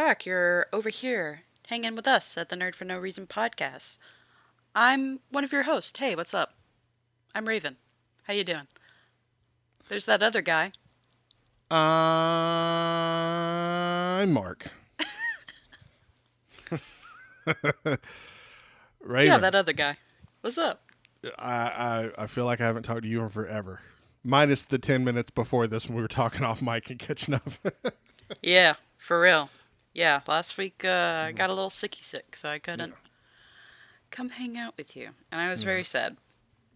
back. You're over here hanging with us at the Nerd for No Reason podcast. I'm one of your hosts. Hey, what's up? I'm Raven. How you doing? There's that other guy. I'm Mark. Yeah, Raven, that other guy. What's up? I feel like I haven't talked to you in forever. Minus the 10 minutes before this when we were talking off mic and catching up. Yeah, for real. Yeah, last week I got a little sicky sick, so I couldn't come hang out with you. And I was Yeah. very sad Yeah.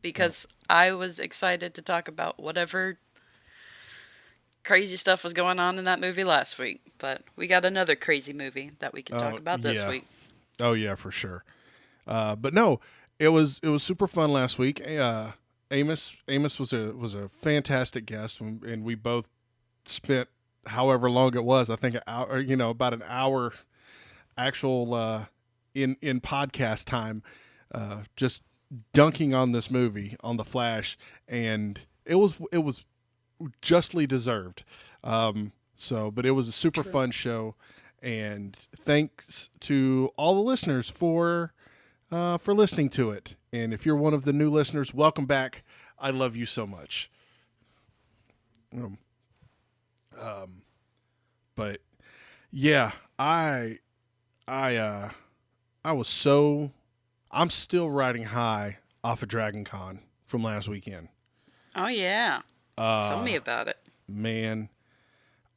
because I was excited to talk about whatever crazy stuff was going on in that movie last week. But we got another crazy movie that we can talk about this Yeah. week. Oh yeah, for sure. But no, it was super fun last week. Amos was a fantastic guest, and we both spent however long it was. I think an hour, about an hour actual in podcast time, just dunking on this movie on the Flash, and it was justly deserved. But it was a super True. fun show, and thanks to all the listeners for listening to it. And if you're one of the new listeners, welcome back. I love you so much. Um, but yeah, I was so I'm still riding high off of Dragoncon from last weekend. Oh, yeah. Tell me Uh, about it. Man,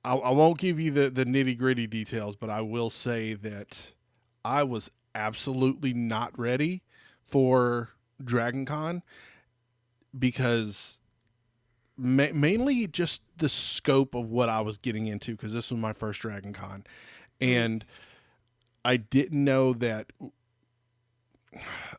I won't give you the nitty gritty details, but I will say that I was absolutely not ready for DragonCon because mainly just the scope of what I was getting into, because this was my first DragonCon, Mm. and I didn't know that.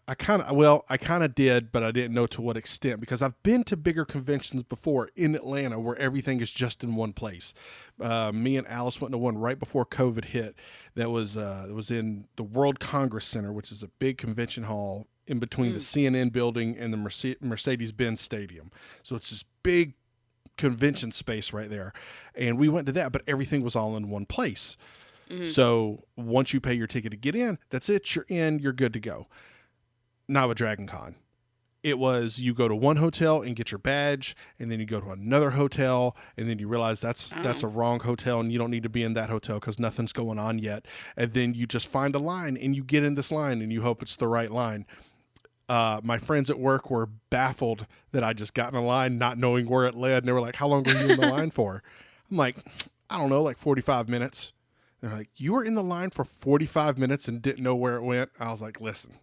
I kind of did, but I didn't know to what extent, because I've been to bigger conventions before in Atlanta where everything is just in one place. Me and Alice went to one right before COVID hit. That was in the World Congress Center, which is a big convention hall in between the Mm. CNN building and the Mercedes-Benz Stadium. So it's this big convention space right there, and we went to that, but everything was all in one place. Hmm. So once you pay your ticket to get in, that's it. You're in. You're good to go. Not with Dragon Con. It was you go to one hotel and get your badge, and then you go to another hotel, and then you realize that's Oh. a wrong hotel, and you don't need to be in that hotel because nothing's going on yet. And then you just find a line, and you get in this line, and you hope it's the right line. My friends at work were baffled that I just got in a line, not knowing where it led, and they were like, "How long were you in the line for?" I'm like, "I don't know, like 45 minutes." They're like, "You were in the line for 45 minutes and didn't know where it went?" I was like, "Listen,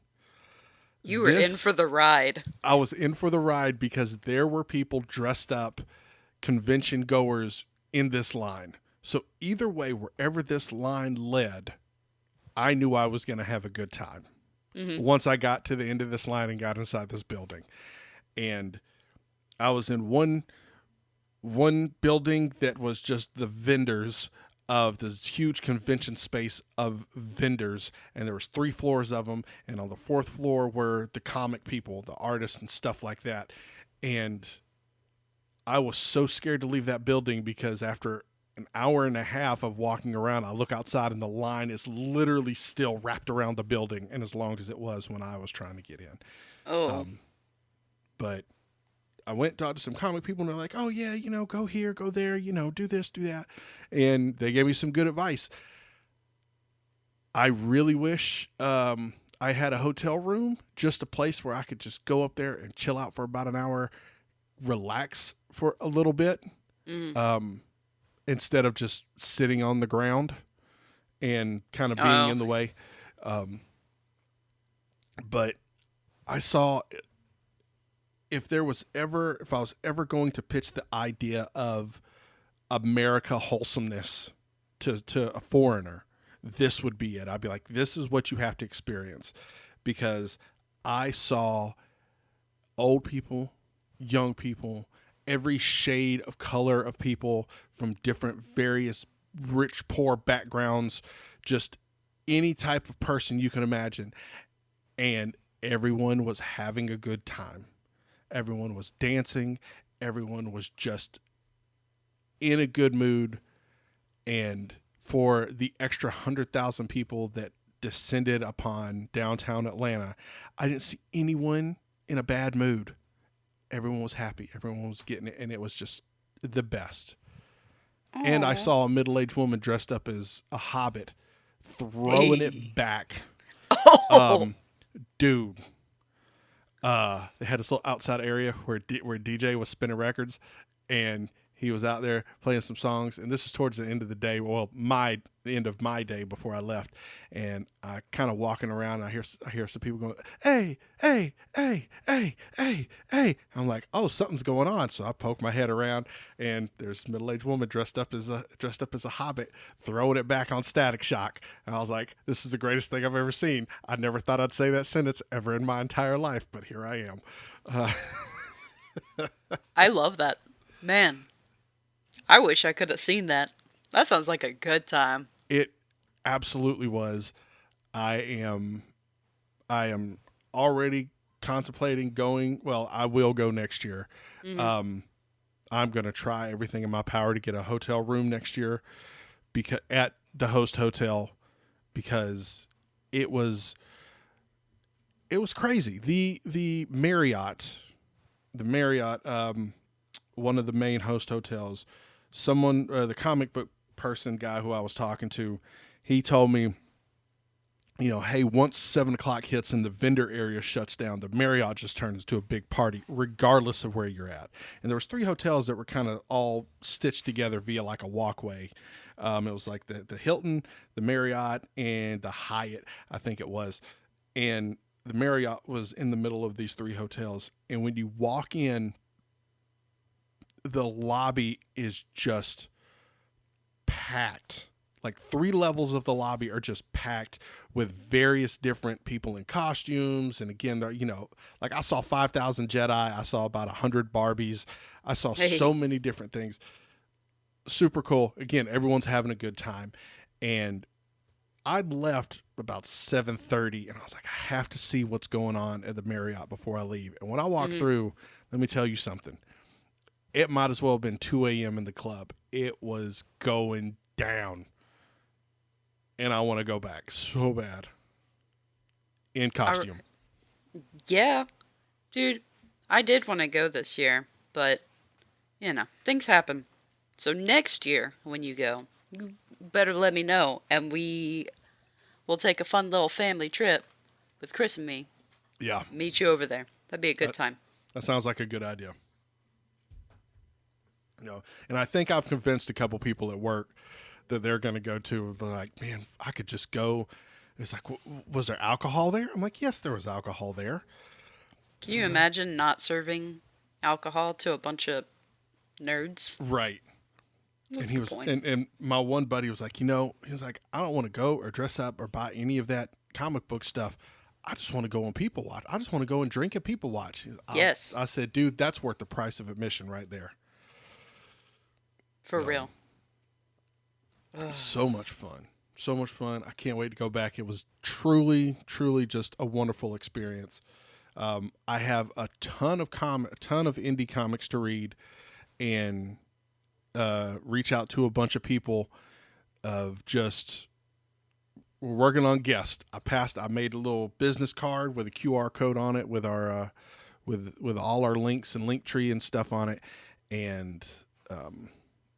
You were in this for the ride. I was in for the ride because there were people dressed up, convention goers in this line. So either way, wherever this line led, I knew I was going to have a good time Hmm. once I got to the end of this line and got inside this building. And I was in one building that was just the vendors of this huge convention space of vendors, and there was 3 floors of them, and on the 4th floor were the comic people, the artists and stuff like that. And I was so scared to leave that building because after an hour and a half of walking around, I look outside and the line is literally still wrapped around the building, and as long as it was when I was trying to get in. Oh. um, but I went and talked to some comic people, and they're like, "Oh yeah, go here, go there, do this, do that," and they gave me some good advice. I really wish I had a hotel room, just a place where I could just go up there and chill out for about an hour, relax for a little bit, Mm. um, instead of just sitting on the ground and kind of being Oh. in the way. Um, but I saw, if I was ever going to pitch the idea of America wholesomeness to a foreigner, this would be it. I'd be like, this is what you have to experience, because I saw old people, young people, every shade of color of people from different various rich, poor backgrounds, just any type of person you can imagine. And everyone was having a good time. Everyone was dancing. Everyone was just in a good mood. And for the extra 100,000 people that descended upon downtown Atlanta, I didn't see anyone in a bad mood. Everyone was happy. Everyone was getting it, and it was just the best. And I Oh. saw a middle-aged woman dressed up as a hobbit throwing it Hey. back. Oh. Dude, they had this little outside area where DJ was spinning records, and he was out there playing some songs. And this was towards the end of the day. Well, the end of my day before I left, and I kind of walking around. And I hear some people going, "Hey, hey, hey, hey, hey, hey!" I'm like, "Oh, something's going on." So I poke my head around, and there's a middle aged woman dressed up as a hobbit throwing it back on Static Shock. And I was like, "This is the greatest thing I've ever seen." I never thought I'd say that sentence ever in my entire life, but here I am. Uh, I love that. Man, I wish I could have seen that. That sounds like a good time. it absolutely was. I am I am already contemplating going. Well, I will go next year. Hmm. Um, I'm going to try everything in my power to get a hotel room next year because at the host hotel because it was it was crazy. The Marriott, one of the main host hotels, someone the comic book person guy who I was talking to, he told me, hey, once 7 o'clock hits and the vendor area shuts down, the Marriott just turns into a big party, regardless of where you're at. And there was 3 hotels that were kind of all stitched together via like a walkway. It was like the Hilton, the Marriott, and the Hyatt, I think it was. And the Marriott was in the middle of these 3 hotels. And when you walk in, the lobby is just packed. Like 3 levels of the lobby are just packed with various different people in costumes. And again, like I saw 5,000 Jedi. I saw about 100 Barbies. I saw so Hey. many different things. Super cool. Again, everyone's having a good time. And I'd left about 7:30 and I was like, I have to see what's going on at the Marriott before I leave. And when I walked Hmm. through, let me tell you something. It might as well have been 2 a.m. in the club. It was going down. And I want to go back so bad in I, costume. yeah, dude, I did want to go this year, but, things happen. So next year, when you go, you better let me know, and we will take a fun little family trip with Chris and me. Yeah, Meet you over there. That'd be a good that, time. that sounds like a good idea. And I think I've convinced a couple people at work that they're going to go to. They're like, man, I could just go. It's like, was there alcohol there? I'm like, yes, there was alcohol there. Can you imagine not serving alcohol to a bunch of nerds? Right. And What's he the was, point? and my one buddy was like, he was like, I don't want to go or dress up or buy any of that comic book stuff. I just want to go and people watch. I just want to go and drink and people watch. Yes, I said, dude, that's worth the price of admission right there. for Um, real. Ugh. so much fun. So much fun. I can't wait to go back. It was truly, truly just a wonderful experience. I have a ton of indie comics to read and reach out to a bunch of people of just we're working on guests. I made a little business card with a QR code on it with our with all our links and link tree and stuff on it, and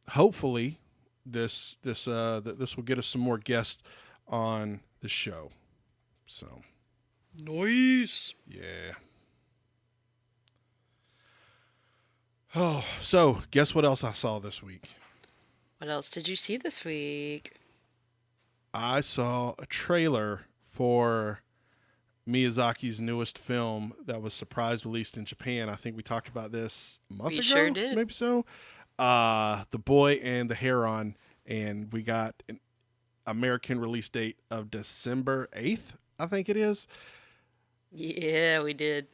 hopefully this will get us some more guests on the show. So Nice. yeah. Oh, so guess what else I saw this week? What else did you see this week? I saw a trailer for Miyazaki's newest film that was surprise released in Japan. I think we talked about this a month We sure ago, did. maybe so. The Boy and the Heron, and we got an American release date of December 8th, I think it is. Yeah, we did.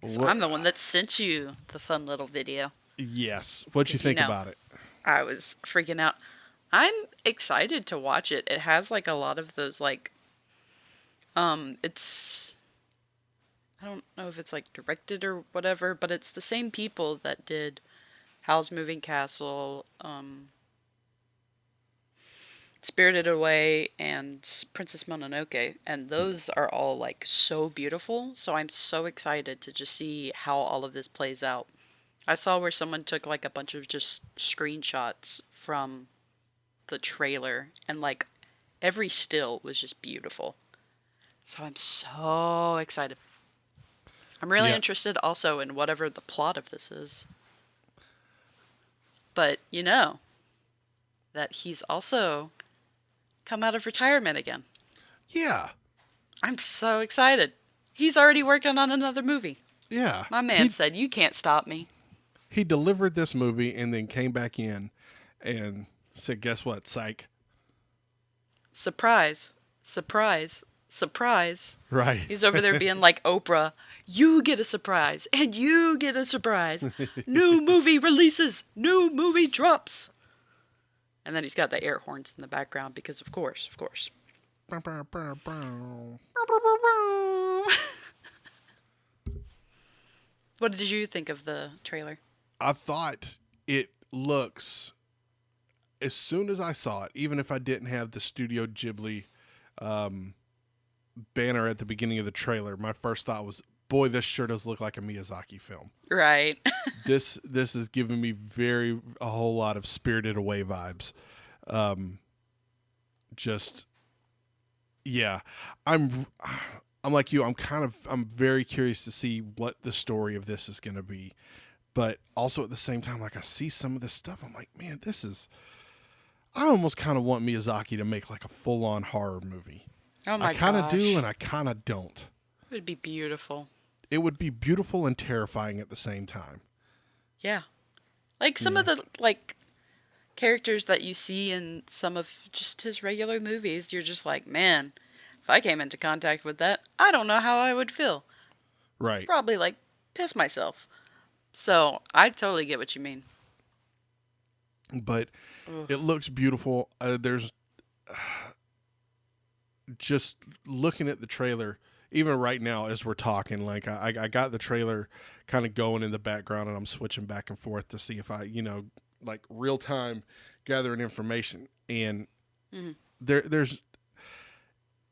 'Cause What? I'm the one that sent you the fun little video. Yes. What'd you 'Cause, think about it? I was freaking out. I'm excited to watch it. It has like a lot of those it's I don't know if it's like directed or whatever, but it's the same people that did Howl's Moving Castle, Spirited Away and Princess Mononoke, and those are all like so beautiful. So I'm so excited to just see how all of this plays out. I saw where someone took like a bunch of just screenshots from the trailer, and like every still was just beautiful. So I'm so excited. I'm really Yeah. interested also in whatever the plot of this is. But you know that he's also come out of retirement again. Yeah. I'm so excited. He's already working on another movie. Yeah. My man said, "You can't stop me." He delivered this movie and then came back in and said, "Guess what? Psych." Surprise, surprise, surprise. Right. He's over there being like Oprah. You get a surprise, and you get a surprise. New movie releases, new movie drops. And then he's got the air horns in the background because, of course, of course. Bow, bow, bow, bow. What did you think of the trailer? I thought it looks, as soon as I saw it, even if I didn't have the Studio Ghibli banner at the beginning of the trailer, my first thought was, boy, this sure does look like a Miyazaki film. Right. This is giving me a whole lot of Spirited Away vibes. Just, yeah, I'm like you. I'm very curious to see what the story of this is going to be, but also at the same time, like I see some of this stuff, I'm like, man, I almost kind of want Miyazaki to make like a full on horror movie. Oh my I kind of gosh. do, and I kind of don't. It would be beautiful. It would be beautiful and terrifying at the same time. Yeah. Like some of the like characters that you see in some of just his regular movies, you're just like, man, if I came into contact with that, I don't know how I would feel. Right. Probably like piss myself. So I totally get what you mean. But it looks beautiful. There's just looking at the trailer, even right now as we're talking, like I got the trailer kind of going in the background, and I'm switching back and forth to see if I, like real time gathering information. And there's,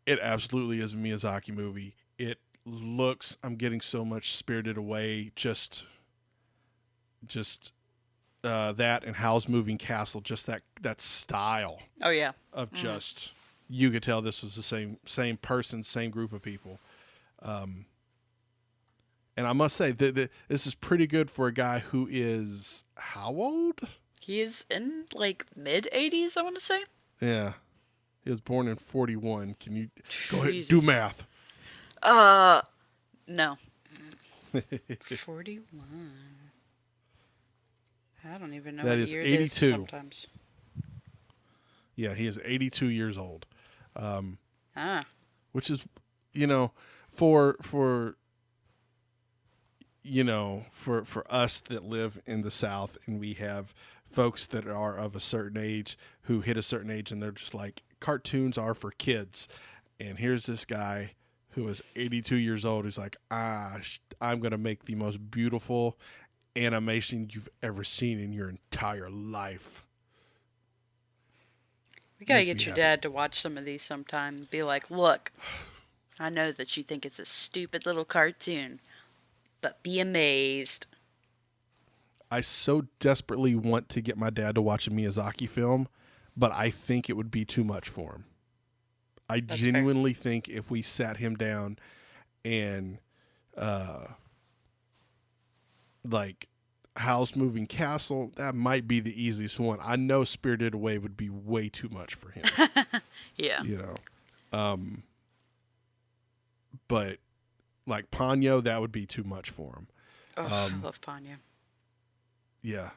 it absolutely is a Miyazaki movie. It looks, I'm getting so much Spirited Away, just that and Howl's Moving Castle, just that style Oh yeah. of just, you could tell this was the same person, same group of people. And I must say that this is pretty good for a guy who is how old? He is in like mid 80s, I want to say. Yeah. He was born in 41. Can you go ahead Jesus. do math? No. 41. I don't even know That what is year it is 82. sometimes. Yeah, he is 82 years old. Which is, for us that live in the South, and we have folks that are of a certain age who hit a certain age and they're just like, cartoons are for kids. And here's this guy who is 82 years old. He's like, I'm going to make the most beautiful animation you've ever seen in your entire life. We gotta Makes get me your happy. dad to watch some of these sometime. Be like, look, I know that you think it's a stupid little cartoon, but be amazed. I so desperately want to get my dad to watch a Miyazaki film, but I think it would be too much for him. I That's genuinely think if we sat him down and like Howl's Moving Castle, that might be the easiest one. I know Spirited Away would be way too much for him. Yeah. But like Ponyo, that would be too much for him. Oh, I love Ponyo. Yeah.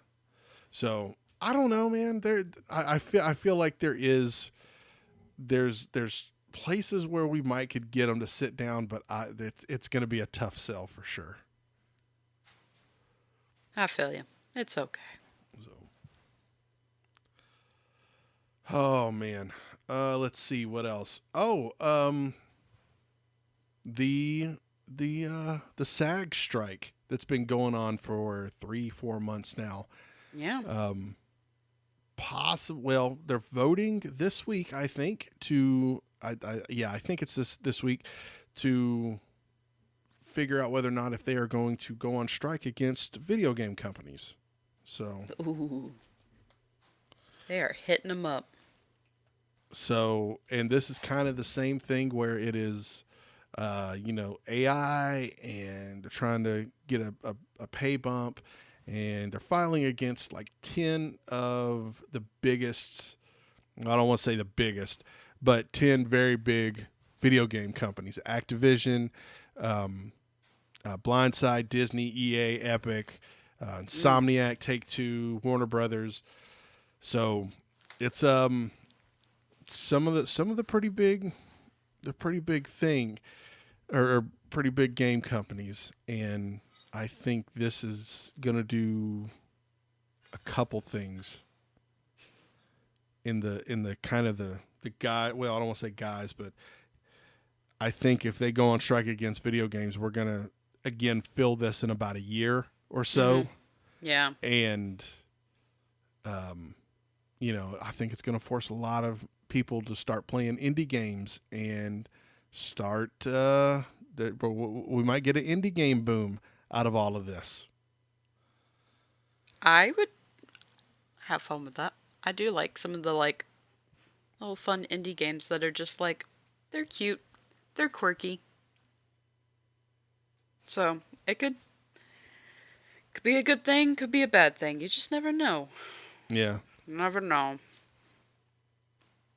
So I don't know, man. I feel like there's places where we might could get them to sit down, but it's going to be a tough sell for sure. I feel you. It's okay. So, oh man, let's see what else. Oh, the SAG strike that's been going on for 3-4 months now. Yeah. possible. Well, they're voting this week, I think, to I think it's this week to figure out whether or not if they are going to go on strike against video game companies. So, Ooh, they are hitting them up. and this is kind of the same thing where it is, AI, and they're trying to get a pay bump, and they're filing against like 10 of the biggest, I don't want to say the biggest, but 10 very big video game companies: Activision, Blindside, Disney, EA, Epic, Insomniac, Take Two, Warner Brothers. So it's some of the pretty big thing, or pretty big game companies, and I think this is gonna do a couple things in the kind of the guy. Well, I don't want to say guys, but I think if they go on strike against video games, we're gonna again feel this in about a year or so. Yeah. And I think it's going to force a lot of people to start playing indie games and start. We might get an indie game boom out of all of this. I would have fun with that. I do like some of the like little fun indie games that are just like they're cute, they're quirky. So it could be a good thing, could be a bad thing. You just never know. Yeah. Never know.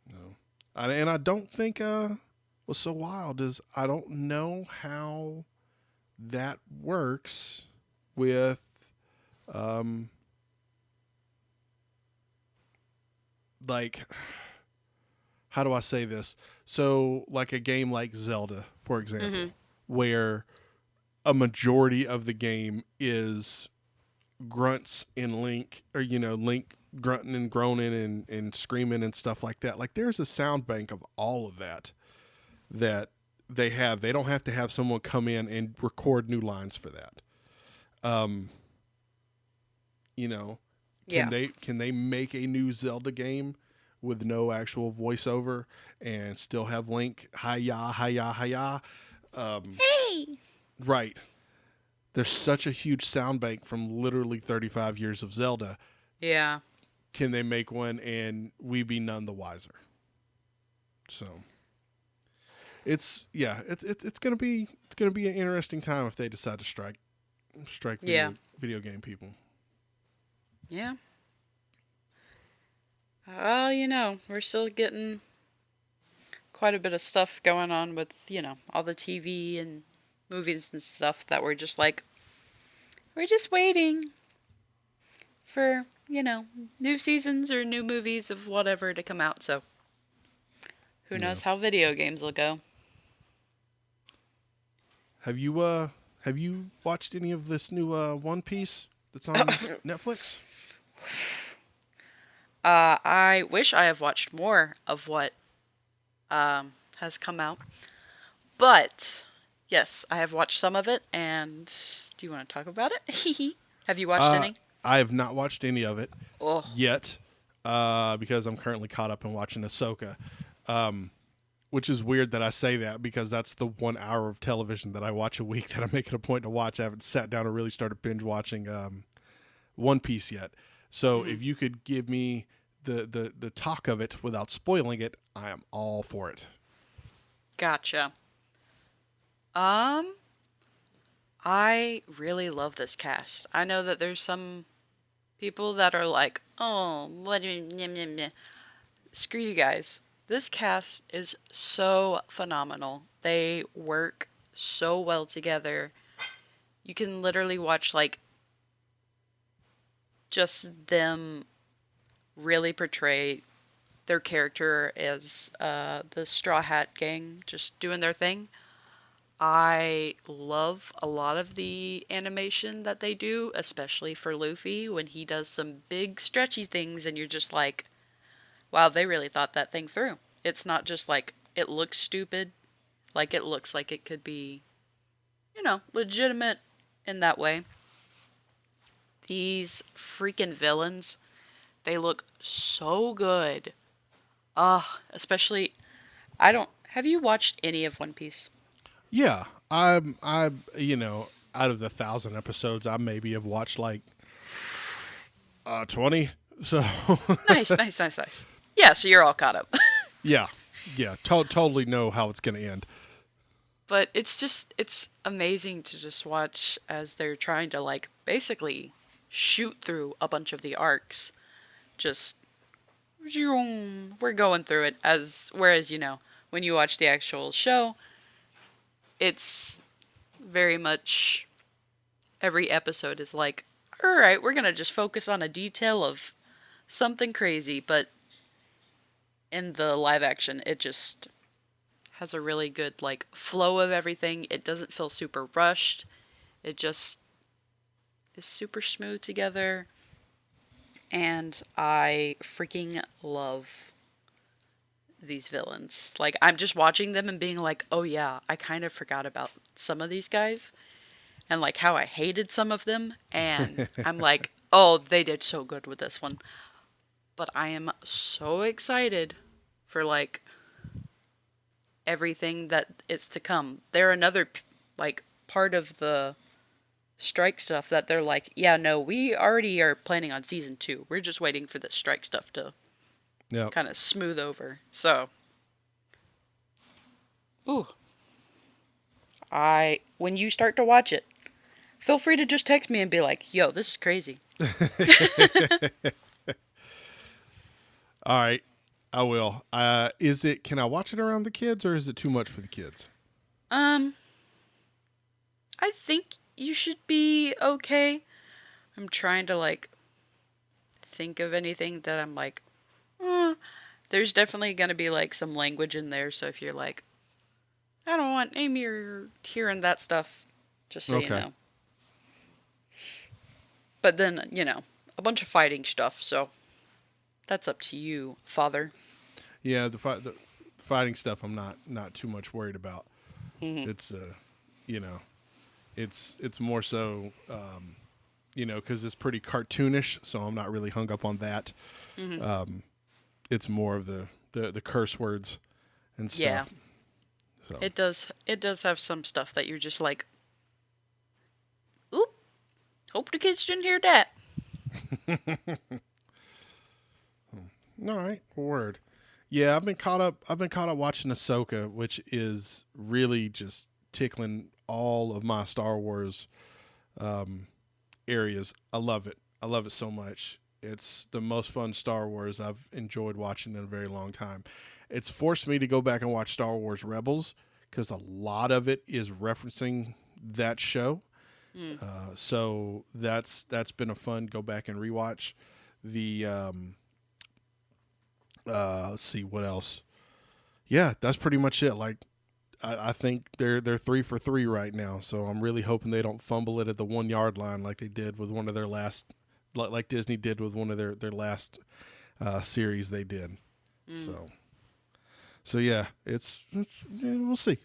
No. And I don't think what's so wild is I don't know how that works with like, how do I say this? So like a game like Zelda, for example, where a majority of the game is grunts and Link, or Link grunting and groaning and screaming and stuff like that. Like there's a sound bank of all of that they have. They don't have to have someone come in and record new lines for that. Yeah. Can they make a new Zelda game with no actual voiceover and still have Link hi-ya, hi-ya, hi-ya? Hey! Right. There's such a huge sound bank from literally 35 years of Zelda. Yeah. Can they make one and we be none the wiser? So it's gonna be an interesting time if they decide to strike video game people. Yeah. Well, we're still getting quite a bit of stuff going on with, all the TV and movies and stuff that we're just like, we're just waiting for, new seasons or new movies of whatever to come out. So who knows how video games will go. Have you watched any of this new One Piece that's on Netflix? I wish I have watched more of what has come out. But yes, I have watched some of it, and do you want to talk about it? Have you watched any? I have not watched any of it Oh. yet, because I'm currently caught up in watching Ahsoka, which is weird that I say that because that's the 1 hour of television that I watch a week that I'm making a point to watch. I haven't sat down and really started binge watching One Piece yet. So if you could give me the talk of it without spoiling it, I am all for it. Gotcha. I really love this cast. I know that there's some people that are like, oh, what? Screw you guys. This cast is so phenomenal. They work so well together. You can literally watch, like, just them really portray their character as the Straw Hat Gang, just doing their thing. I love a lot of the animation that they do, especially for Luffy when he does some big stretchy things and you're just like, wow, they really thought that thing through. It's not just like it looks stupid, like it looks like it could be, legitimate in that way. These freaking villains They look so good. Especially have you watched any of One Piece? Yeah, out of the 1,000 episodes, I maybe have watched like 20. So Nice, nice, nice, nice. Yeah, so you're all caught up. yeah, yeah, totally know how it's gonna end. But it's amazing to just watch as they're trying to like basically shoot through a bunch of the arcs. Just we're going through it as whereas when you watch the actual show, it's very much every episode is like, all right, we're gonna just focus on a detail of something crazy, but in the live action, it just has a really good like flow of everything. It doesn't feel super rushed. It just is super smooth together. And I freaking love these villains. Like I'm just watching them and being like, "Oh yeah, I kind of forgot about some of these guys and like how I hated some of them." And I'm like, "Oh, they did so good with this one." But I am so excited for like everything that is to come. They're another like part of the strike stuff that they're like, yeah, no, we already are planning on season 2. We're just waiting for the strike stuff to Yeah, kind of smooth over. So, ooh, when you start to watch it, feel free to just text me and be like, yo, this is crazy. all right, I will. Can I watch it around the kids, or is it too much for the kids? Um, I think you should be okay. I'm trying to like think of anything that I'm like, there's definitely gonna be like some language in there. So if you're like, I don't want Amy or hearing that stuff, just so you Okay. know. But then, a bunch of fighting stuff, so that's up to you, father. Yeah, the fighting stuff, I'm not too much worried about. Hmm. It's you know, it's more so because it's pretty cartoonish, so I'm not really hung up on that. Hmm. It's more of the curse words and Yeah, stuff. So it does have some stuff that you're just like, oop, hope the kids didn't hear that. all right, word. Yeah, I've been caught up watching Ahsoka, which is really just tickling all of my Star Wars areas. I love it. I love it so much. It's the most fun Star Wars I've enjoyed watching in a very long time. It's forced me to go back and watch Star Wars Rebels because a lot of it is referencing that show. Mm. So that's been a fun go back and rewatch. The let's see what else. Yeah, that's pretty much it. Like I think they're 3 for 3 right now. So I'm really hoping they don't fumble it at the 1 yard line like they did with one of their last, like Disney did with one of their last series they did. Mm. So yeah, yeah, we'll see.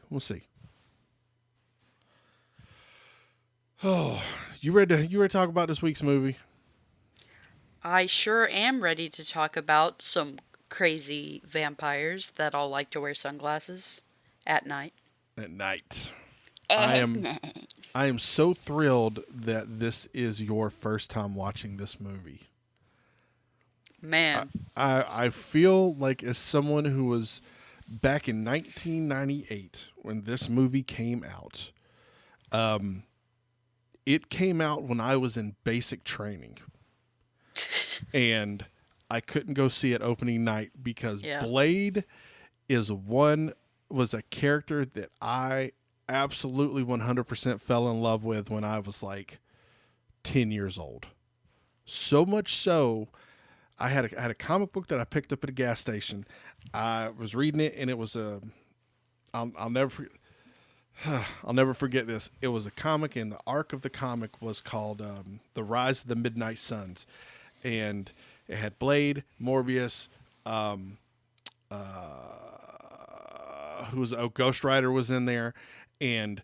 Oh, you ready to talk about this week's movie? I sure am ready to talk about some crazy vampires that all like to wear sunglasses at night. At night. I At am night. I am so thrilled that this is your first time watching this movie. Man. I feel like as someone who was back in 1998 when this movie came out. It came out when I was in basic training, and I couldn't go see it opening night because Yeah. Blade was a character that I absolutely 100% fell in love with when I was like 10 years old. So much so, I had a comic book that I picked up at a gas station. I was reading it, and it was I'll never forget. I'll never forget this. It was a comic, and the arc of the comic was called "The Rise of the Midnight Suns," and it had Blade, Morbius, who was Ghost Rider was in there, and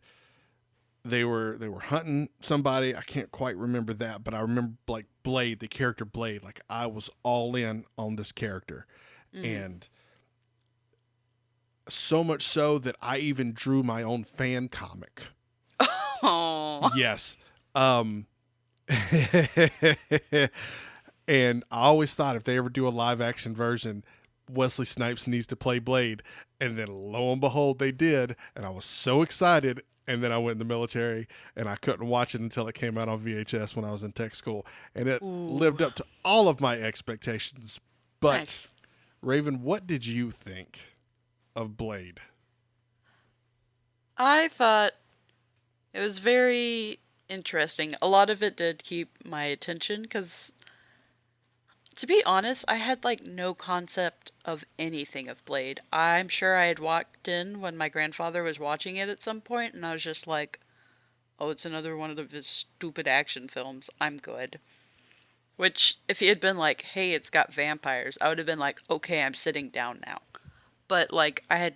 they were hunting somebody. I can't quite remember that, but I remember like Blade, the character Blade. Like I was all in on this character, Mm-hmm. and so much so that I even drew my own fan comic. Oh, Yes. Um, and I always thought if they ever do a live action version, Wesley Snipes needs to play Blade. And then lo and behold, they did. And I was so excited. And then I went in the military and I couldn't watch it until it came out on VHS when I was in tech school. And it ooh, lived up to all of my expectations. But, nice. Raven, what did you think of Blade? I thought it was very interesting. A lot of it did keep my attention because, to be honest, I had like no concept of anything of Blade. I'm sure I had walked in when my grandfather was watching it at some point, and I was just like, oh, it's another one of his stupid action films. I'm good. Which, if he had been like, hey, it's got vampires, I would have been like, okay, I'm sitting down now. But, like, I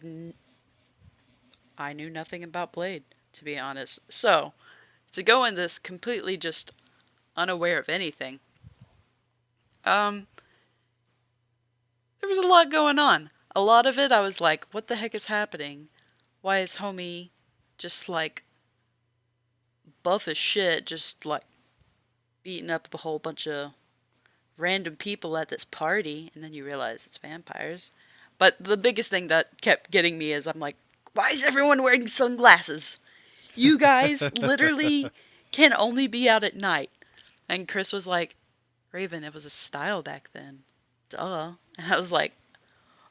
knew nothing about Blade, to be honest. So, to go in this completely just unaware of anything, um, there was a lot going on. A lot of it, I was like, what the heck is happening? Why is homie just, like, buff as shit, just, like, beating up a whole bunch of random people at this party? And then you realize it's vampires. But the biggest thing that kept getting me is I'm like, why is everyone wearing sunglasses? You guys literally can only be out at night. And Chris was like, Raven, it was a style back then. Duh. And I was like,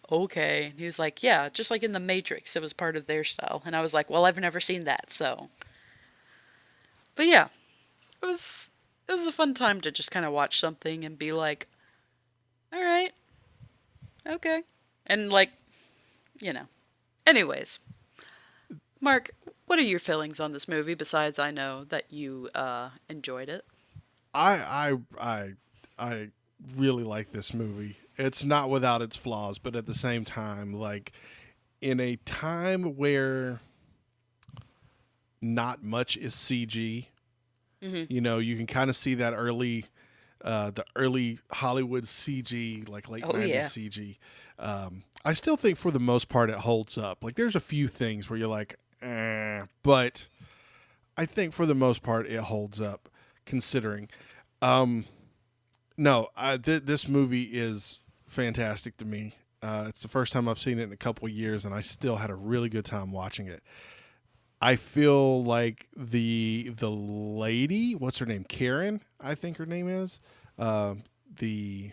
okay. And he was like, yeah, just like in The Matrix, it was part of their style. And I was like, well, I've never seen that, so. But yeah, it was a fun time to just kind of watch something and be like, all right, okay. And like, you know. Anyways, Mark, what are your feelings on this movie besides I know that you enjoyed it? I really like this movie. It's not without its flaws, but at the same time, like in a time where not much is CG, Mm-hmm. you can kind of see that the early Hollywood CG, like late Oh '90s yeah. CG. I still think for the most part it holds up. Like there's a few things where you're like, but I think for the most part it holds up. Considering, no, this movie is fantastic to me. It's the first time I've seen it in a couple of years, and I still had a really good time watching it. I feel like the lady, what's her name, Karen, I think her name is, the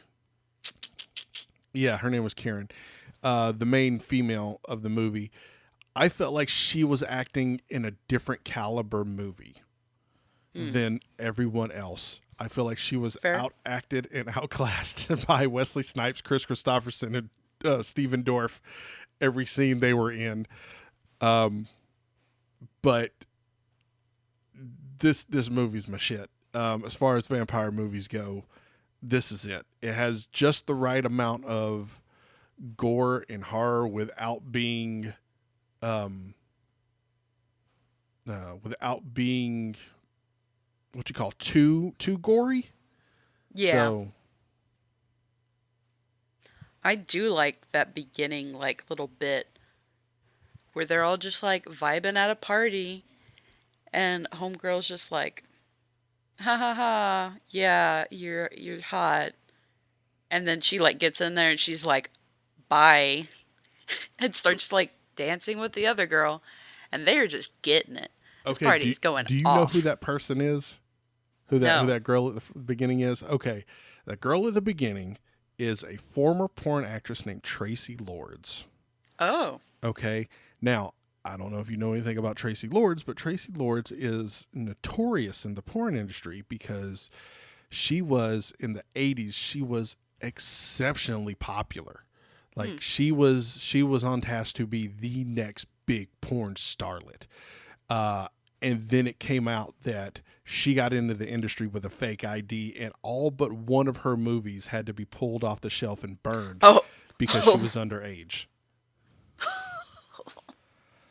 yeah, her name was Karen, the main female of the movie. I felt like she was acting in a different caliber movie Mm. than everyone else. I feel like she was Fair. outacted and outclassed by Wesley Snipes, Chris Christopherson, and Stephen Dorff every scene they were in. But this movie's my shit. As far as vampire movies go, this is it. It has just the right amount of gore and horror without being what you call too gory. Yeah. So I do like that beginning like little bit where they're all just like vibing at a party and homegirl's just like, ha ha ha, yeah, you're hot. And then she like gets in there and she's like, bye, and starts like dancing with the other girl, and they're just getting it. This okay, party's going do you know who off. that person is? Who No. that girl at the beginning is? Okay, that girl at the beginning is a former porn actress named Tracy Lords. Oh. Okay, now I don't know if you know anything about Tracy Lords, but Tracy Lords is notorious in the porn industry because she was in the '80s. She was exceptionally popular. Hmm. Like she was on task to be the next big porn starlet. And then it came out that she got into the industry with a fake ID, and all but one of her movies had to be pulled off the shelf and burned Oh. because she was underage.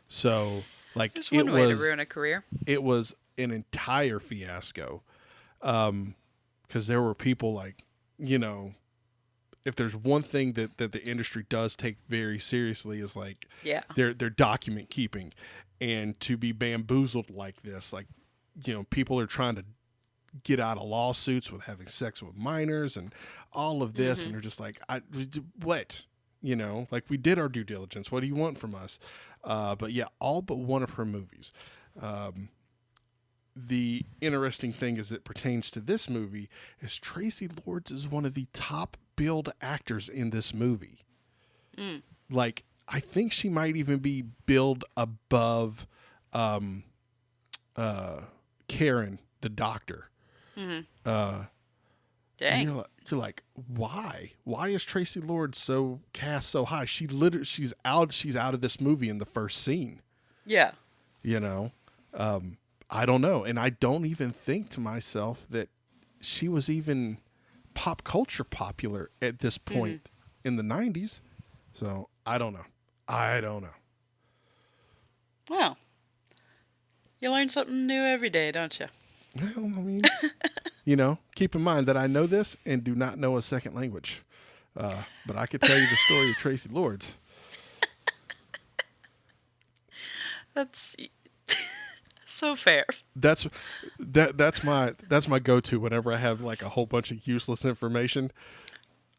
So Like There's one way to ruin a career. it was an entire fiasco. Because there were people like, you know, if there's one thing that the industry does take very seriously is like Yeah. their document keeping, and to be bamboozled like this, like, you know, people are trying to get out of lawsuits with having sex with minors and all of this, and they're just like, what? You know, like, we did our due diligence. What do you want from us? But yeah, all but one of her movies. The interesting thing as it pertains to this movie is Tracy Lords is one of the top billed actors in this movie. Like, I think she might even be billed above Karen, the doctor. Dang. You're like, why? Why is Tracy Lords so cast so high? She's out of this movie in the first scene. Yeah. You know, I don't know, and I don't even think to myself that she was even pop culture popular at this point in the 90s. So I don't know. Wow. You learn something new every day, don't you? Well, I mean, you know, keep in mind that I know this and do not know a second language. But I could tell you the story of Tracy Lords. That's so fair. That's my go-to whenever I have like a whole bunch of useless information.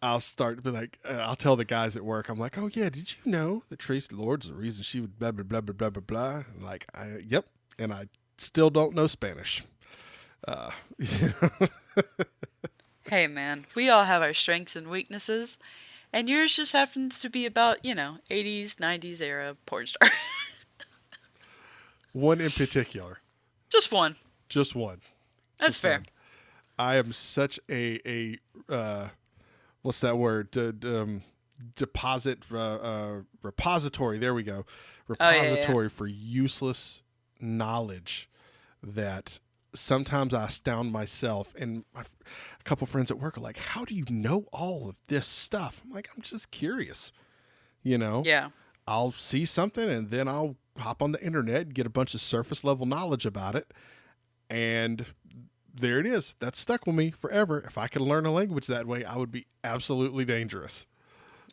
I'll start to be like, I'll tell the guys at work, I'm like, oh yeah, did you know that Tracy Lords is the reason she would blah blah blah blah blah blah blah? And like, yep, and I still don't know Spanish. Hey man, we all have our strengths and weaknesses, and yours just happens to be about, 80s, 90s era porn star. One in particular. Just one. Just one. That's fair. One. I am such a what's that word? Repository. There we go. Repository for useless knowledge that sometimes I astound myself, and a couple friends at work are like, how do you know all of this stuff? I'm like, I'm just curious, you know? Yeah. I'll see something and then I'll hop on the internet and get a bunch of surface level knowledge about it. And there it is. That's stuck with me forever. If I could learn a language that way, I would be absolutely dangerous.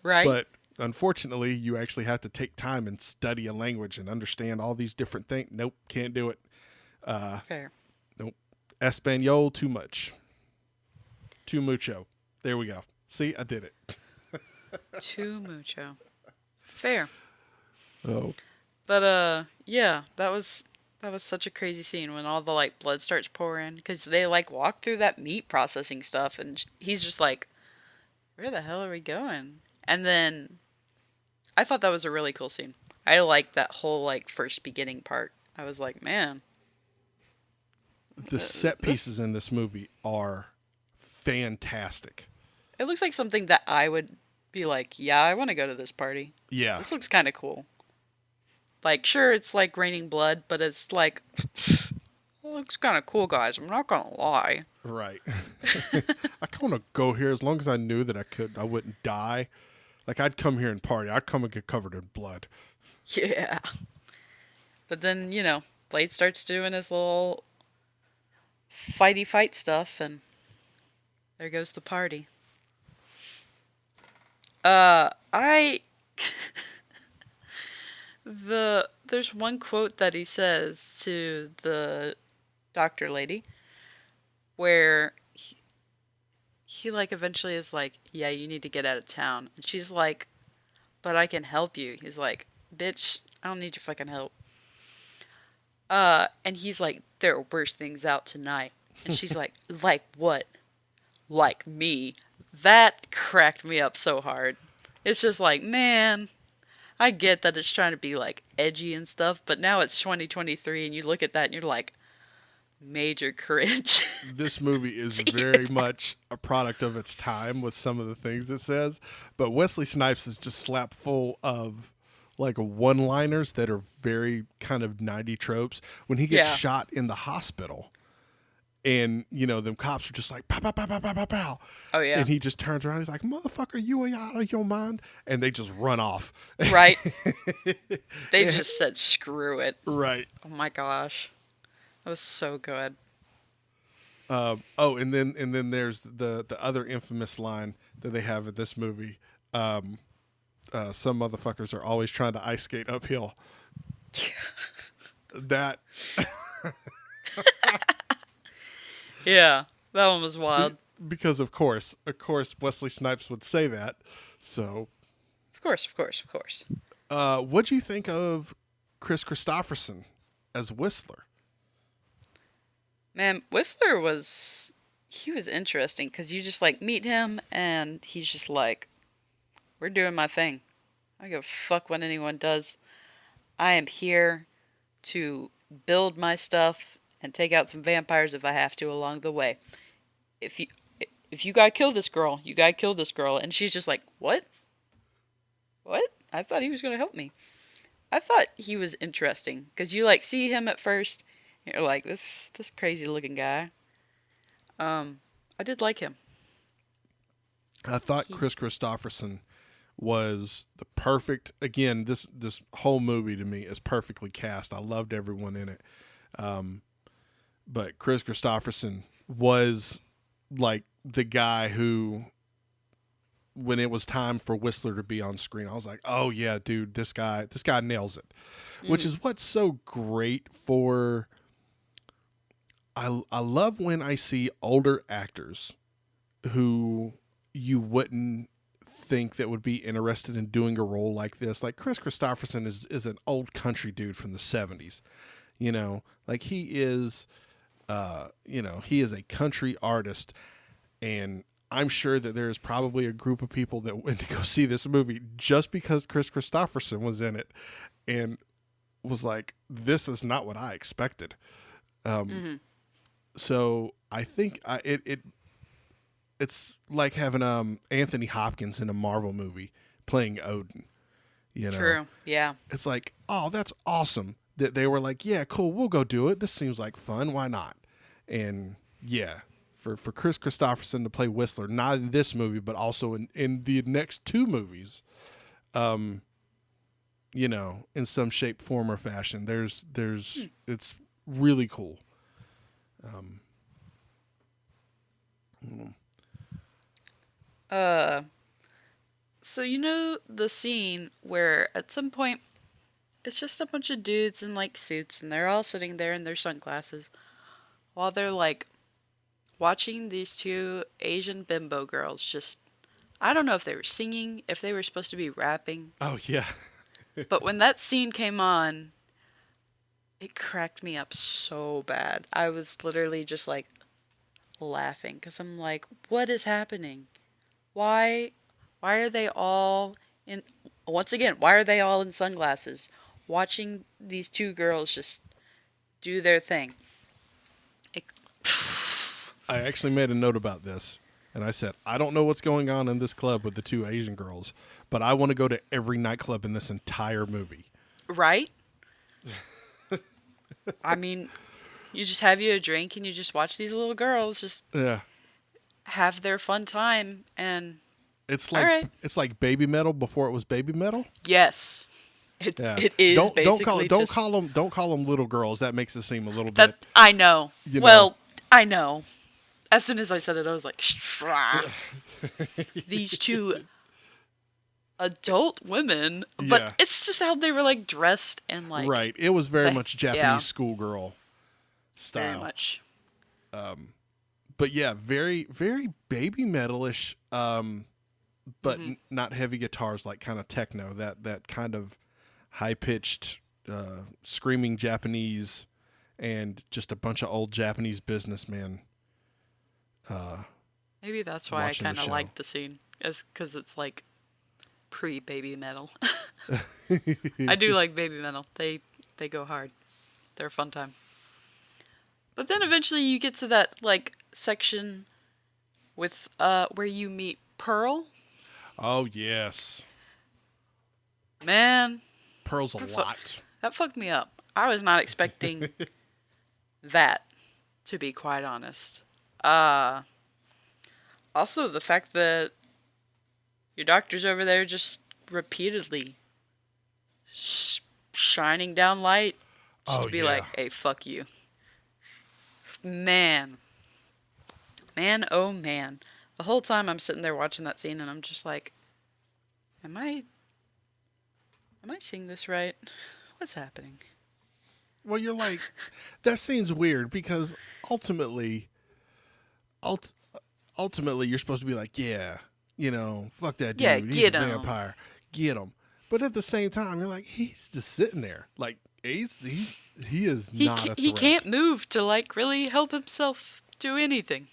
Right. But unfortunately, you actually have to take time and study a language and understand all these different things. Nope, can't do it. Fair. Nope. Espanol, too much. Too mucho. There we go. See, I did it. Too mucho. Fair. Oh. But yeah, that was such a crazy scene when all the like blood starts pouring, because they like walk through that meat processing stuff, and he's just like, where the hell are we going? And then I thought that was a really cool scene. I liked that whole like first beginning part. I was like, man, the set pieces in this movie are fantastic. It looks like something that I would be like, yeah, I want to go to this party. Yeah. This looks kind of cool. Like, sure, it's like raining blood, but it's like, it looks kind of cool, guys. I'm not going to lie. Right. I kind of go here as long as I knew that I wouldn't die. Like, I'd come here and party. I'd come and get covered in blood. Yeah. But then, Blade starts doing his little fighty fight stuff, and there goes the party. There's one quote that he says to the doctor lady where he like eventually is like, yeah, you need to get out of town. And she's like, but I can help you. He's like, bitch, I don't need your fucking help. And he's like, there are worse things out tonight. And she's like what? Like me. That cracked me up so hard. It's just like, man, I get that it's trying to be like edgy and stuff, but now it's 2023 and you look at that and you're like, major cringe. This movie is very much a product of its time with some of the things it says, but Wesley Snipes is just slap full of like one-liners that are very kind of 90 tropes. When he gets shot in the hospital And, them cops are just like, pow, pow, pow, pow, pow, pow, pow. Oh yeah. And he just turns around. He's like, motherfucker, you ain't out of your mind. And they just run off. Right. They just said screw it. Right. Oh my gosh. That was so good. And then there's the other infamous line that they have in this movie. Some motherfuckers are always trying to ice skate uphill. That. Yeah, that one was wild. Because of course, Wesley Snipes would say that. So. Of course. What'd you think of Chris Christopherson as Whistler? Man, Whistler was interesting because you just like meet him and he's just like, we're doing my thing. I don't give a fuck what anyone does. I am here to build my stuff and take out some vampires if I have to along the way. If you gotta kill this girl, you gotta kill this girl. And she's just like, what? What? I thought he was gonna help me. I thought he was interesting because you like see him at first. You're like, this crazy looking guy. I did like him. I thought Chris Christopherson was the perfect. Again, this whole movie to me is perfectly cast. I loved everyone in it. But Chris Christopherson was like the guy who, when it was time for Whistler to be on screen, I was like, oh yeah, dude, this guy nails it. Which is what's so great for. I love when I see older actors who you wouldn't think that would be interested in doing a role like this. Like Chris Christopherson is an old country dude from the 70s. Like he is he is a country artist, and I'm sure that there is probably a group of people that went to go see this movie just because Chris Christopherson was in it and was like, this is not what I expected. So I think it's like having Anthony Hopkins in a Marvel movie playing Odin. True. Yeah. It's like, oh, that's awesome that they were like, yeah, cool, we'll go do it. This seems like fun. Why not? And yeah, for Chris Christopherson to play Whistler, not in this movie, but also in the next two movies, in some shape, form, or fashion, it's really cool. So the scene where at some point it's just a bunch of dudes in like suits and they're all sitting there in their sunglasses while they're like watching these two Asian bimbo girls just, I don't know if they were singing, if they were supposed to be rapping. Oh yeah. But when that scene came on, it cracked me up so bad. I was literally just like laughing because I'm like, what is happening? Why are they all in, once again, why are they all in sunglasses watching these two girls just do their thing? I actually made a note about this, and I said, I don't know what's going on in this club with the two Asian girls, but I want to go to every nightclub in this entire movie. Right? I mean, you just have you a drink and you just watch these little girls just have their fun time, and it's like baby metal before it was baby metal. Yes, it is. Don't call them little girls. That makes it seem a little bit. I know. I know. As soon as I said it, I was like, these two adult women, but it's just how they were like dressed and like. Right. It was very much Japanese schoolgirl style. Very much. But yeah, very, very baby metalish, but not heavy guitars, like kind of techno, that kind of high pitched, screaming Japanese, and just a bunch of old Japanese businessmen. Maybe that's why I kind of liked the scene, because it's like pre-baby metal. I do like baby metal. They go hard. They're a fun time. But then eventually you get to that like section with where you meet Pearl. Oh yes. Man, Pearl's a lot. That fucked me up. I was not expecting that. to be quite honest. Uh, Also, the fact that your doctor's over there just repeatedly shining down light just Oh to be yeah. like, hey, fuck you. Man. Man, oh man. The whole time I'm sitting there watching that scene and I'm just like, am I seeing this right? What's happening? Well, you're like, that seems weird because ultimately, ult- ultimately, you're supposed to be like, yeah, fuck that Yeah, dude. He's a get him. vampire. Get him. But at the same time, you're like, he's just sitting there. Like, he is not a He can't threat. move to like really help himself do anything.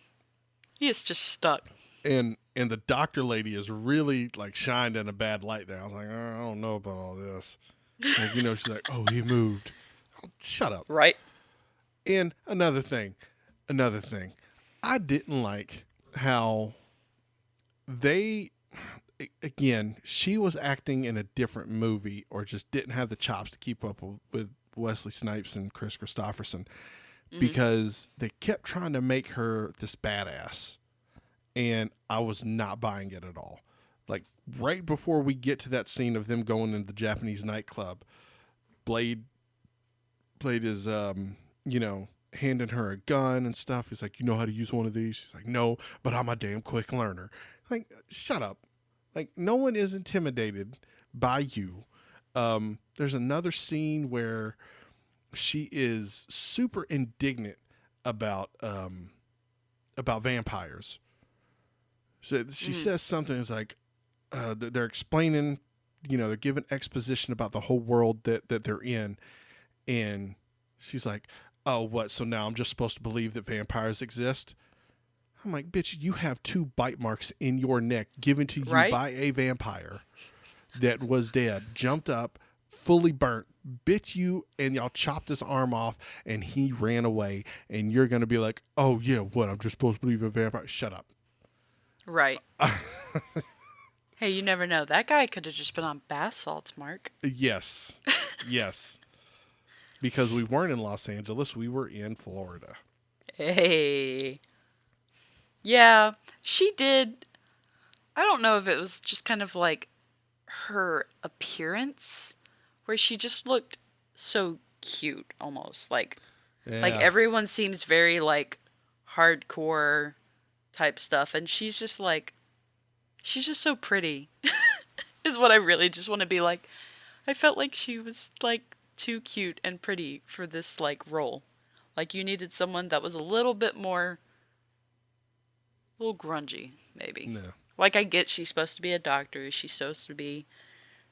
He is just stuck. And the doctor lady is really like shined in a bad light there. I was like, I don't know about all this. Like, she's like, oh, he moved. Oh, shut up. Right? And another thing, I didn't like how they, again, she was acting in a different movie or just didn't have the chops to keep up with Wesley Snipes and Chris Christopherson because they kept trying to make her this badass. And I was not buying it at all. Like, right before we get to that scene of them going into the Japanese nightclub, Blade is, handing her a gun and stuff. He's like, you know how to use one of these? She's like, no, but I'm a damn quick learner. Like, shut up. Like, no one is intimidated by you. There's another scene where she is super indignant about vampires. So she says something. It's like they're explaining, they're giving exposition about the whole world that they're in, and she's like, "Oh, what? So now I'm just supposed to believe that vampires exist?" I'm like, "Bitch, you have 2 bite marks in your neck given to you Right? by a vampire that was dead, jumped up, fully burnt, bit you, and y'all chopped his arm off, and he ran away. And you're gonna be like, oh yeah, what? I'm just supposed to believe in vampires? Shut up." Right. Hey, you never know. That guy could have just been on bath salts, Mark. Yes. Yes. Because we weren't in Los Angeles, we were in Florida. Hey. Yeah, she did. I don't know if it was just kind of like her appearance, where she just looked so cute almost. Like Yeah. everyone seems very like hardcore type stuff, and she's just so pretty. Is what I really just want to be like. I felt like she was like too cute and pretty for this like role. Like you needed someone that was a little bit more, a little grungy, maybe. No. Like I get she's supposed to be a doctor, she's supposed to be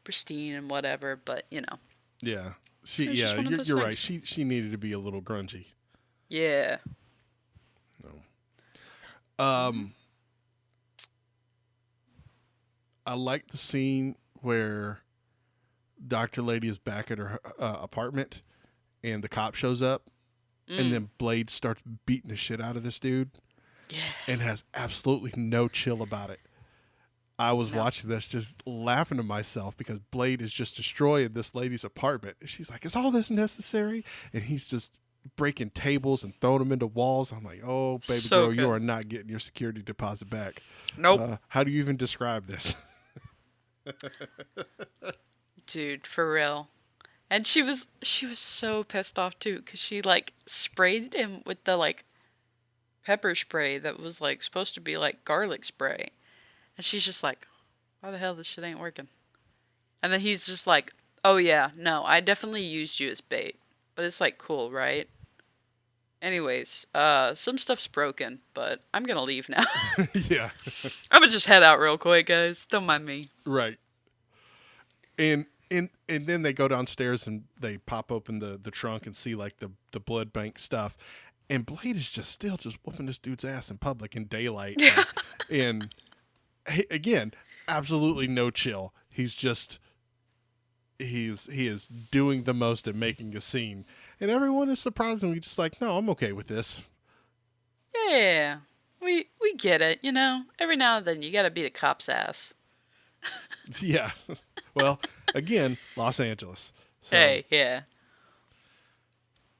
pristine and whatever, but Yeah. it was just one of those You're right. things. She needed to be a little grungy. Yeah. Um I like the scene where Dr. Lady is back at her apartment and the cop shows up and then Blade starts beating the shit out of this dude Yeah. and has absolutely no chill about it. I was No. watching this just laughing to myself because Blade is just destroying this lady's apartment. And she's like, is all this necessary? And he's just breaking tables and throwing them into walls. I'm like, oh, baby So girl, you good. are not getting your security deposit back. Nope. How do you even describe this? Dude, for real. And she was so pissed off too, cause she like sprayed him with the like pepper spray that was like supposed to be like garlic spray, and she's just like, "Why the hell this shit ain't working?" And then he's just like, "Oh yeah, no, I definitely used you as bait, but it's like cool, right?" Anyways, some stuff's broken, but I'm gonna leave now. Yeah, I'm gonna just head out real quick, guys. Don't mind me. right. And then they go downstairs and they pop open the trunk and see like the blood bank stuff. And Blade is just still just whooping this dude's ass in public in daylight. And again, absolutely no chill. He is doing the most and making a scene. And everyone is surprisingly just like, no, I'm okay with this. Yeah, we get it. Every now and then you gotta beat a cop's ass. Yeah. Well, again, Los Angeles. So, Hey, yeah.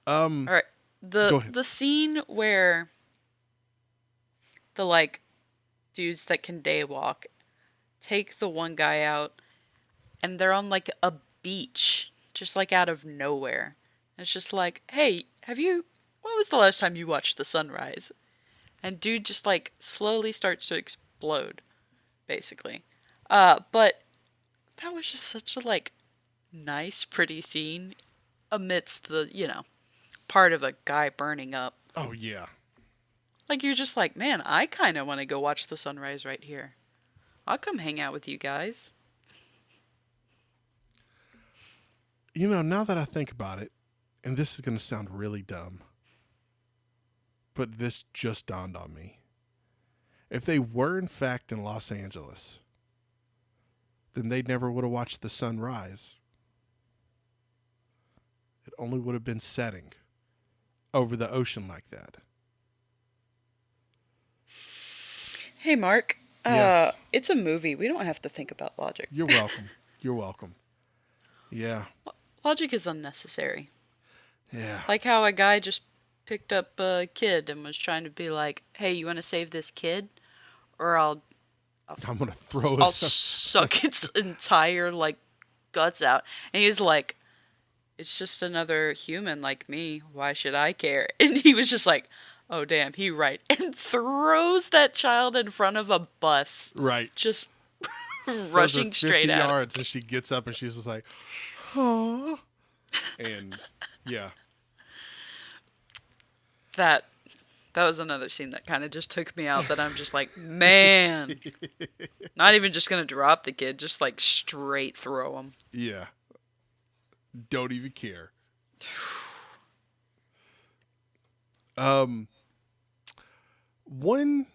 um, All right. Go the ahead. the scene where the like dudes that can daywalk take the one guy out and they're on like a beach, just like out of nowhere. And it's just like, hey, when was the last time you watched the sunrise? And dude just like slowly starts to explode, basically. But that was just such a like nice, pretty scene amidst the, part of a guy burning up. Oh yeah. Like you're just like, man, I kind of want to go watch the sunrise right here. I'll come hang out with you guys. Now that I think about it, and this is going to sound really dumb, but this just dawned on me. If they were in fact in Los Angeles, then they never would have watched the sunrise. It only would have been setting over the ocean like that. Hey, Mark. Yes. It's a movie. We don't have to think about logic. You're welcome. You're welcome. Yeah. Logic is unnecessary. Yeah. Like how a guy just picked up a kid and was trying to be like, "Hey, you want to save this kid, or I'm going to throw I'll it. suck its entire like guts out." And he's like, "It's just another human like me. Why should I care?" And he was just like, "Oh damn, he right," and throws that child in front of a bus, Right. just Throws her rushing 50 straight at him. yards, and she gets up and she's just like, "Huh." And yeah. That was another scene that kind of just took me out. That I'm just like, man, not even just gonna drop the kid, just like straight throw him. Yeah. Don't even care. One